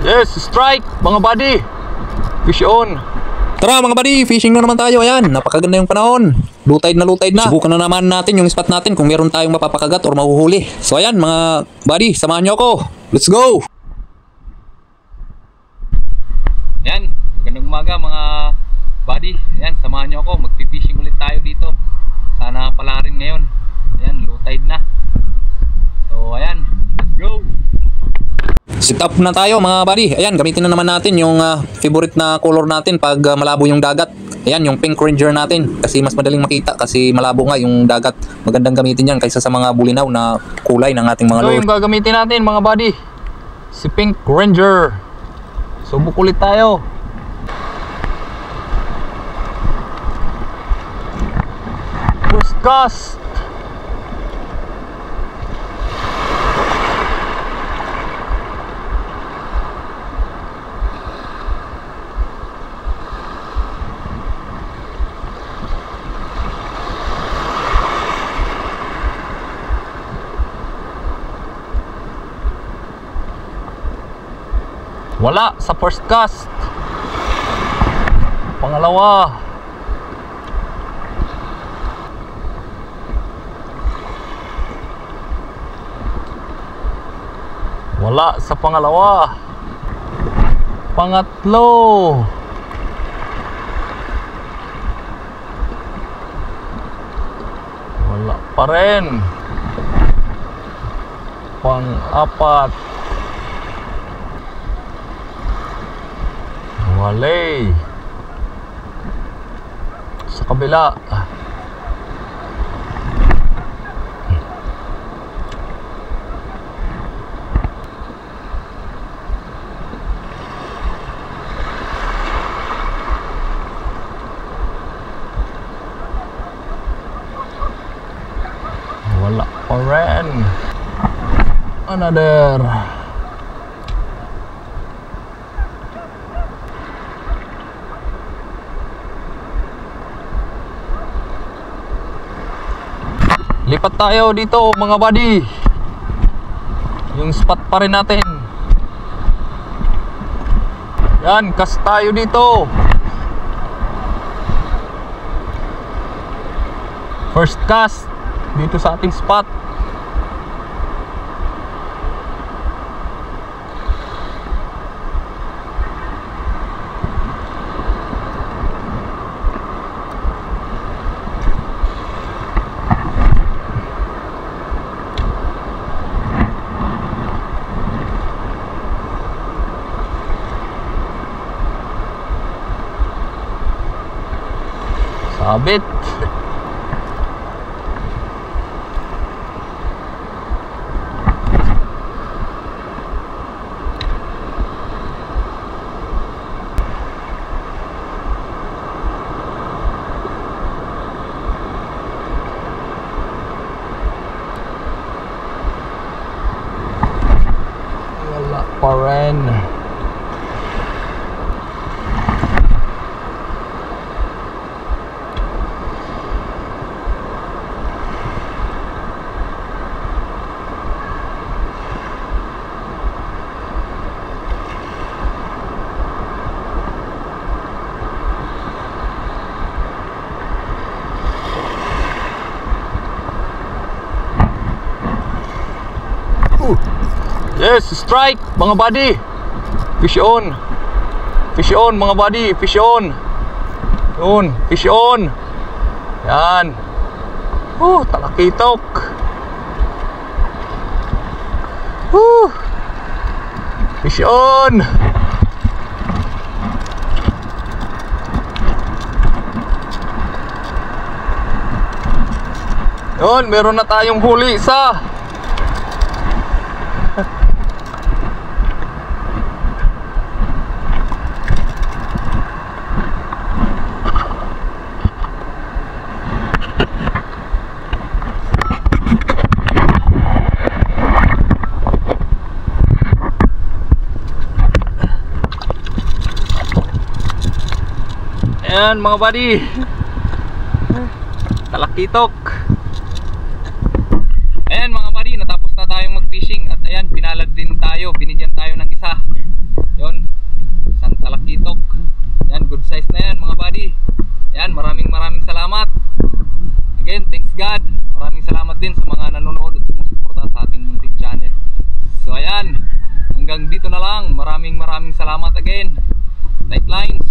Yes, strike mga buddy. Fish on. Tara mga buddy, fishing na naman tayo. Ayan, napakaganda yung panahon. Low tide na low tide na. Subukan na naman natin yung spot natin kung meron tayong mapapakagat or mahuhuli. So ayan mga buddy, samahan nyo ako. Let's go! Ayan, magandang umaga mga buddy. Ayan, samahan nyo ako. Magpipishing ulit tayo dito. Sana pala rin ngayon. Ayan, low tide na. So ayan, let's go! Sit up na tayo mga buddy. Ayan, gamitin na naman natin yung favorite na color natin pag malabo yung dagat. Ayan, yung pink ranger natin. Kasi mas madaling makita kasi malabo nga yung dagat. Magandang gamitin yan kaysa sa mga bulinaw na kulay ng ating mga lure. So yung gagamitin natin mga buddy, si pink ranger. Subok ulit tayo. First cast. Wala sa first cast. Pangalawa. Wala sa pangalawa. Pangatlo. Wala pa rin. Pang-apat. Wale. Sa kabila. Wala pa rin. Another. Lipat tayo dito mga buddy. Yung spot pa rin natin. Yan, cast tayo dito. First cast dito sa ating spot. Sabit. Wala pa rin. Yes, strike mga buddy. Fish on. Fish on mga buddy, fish on. Yun, fish on. Yan. Talakitok. Fish on. Yun, meron na tayong huli sa Ayan mga buddy, talakitok. Ayan mga buddy, natapos na tayong mag-fishing. At ayan, pinalag din tayo tayo, binigyan tayo ng isa. Yon, isang talakitok. Yan, good size na yan mga buddy. Yan, maraming salamat. Again, thanks God. Maraming salamat din sa mga nanonood at sumusuporta sa ating munting channel. So ayan, hanggang dito na lang. Maraming salamat again. Tight lines.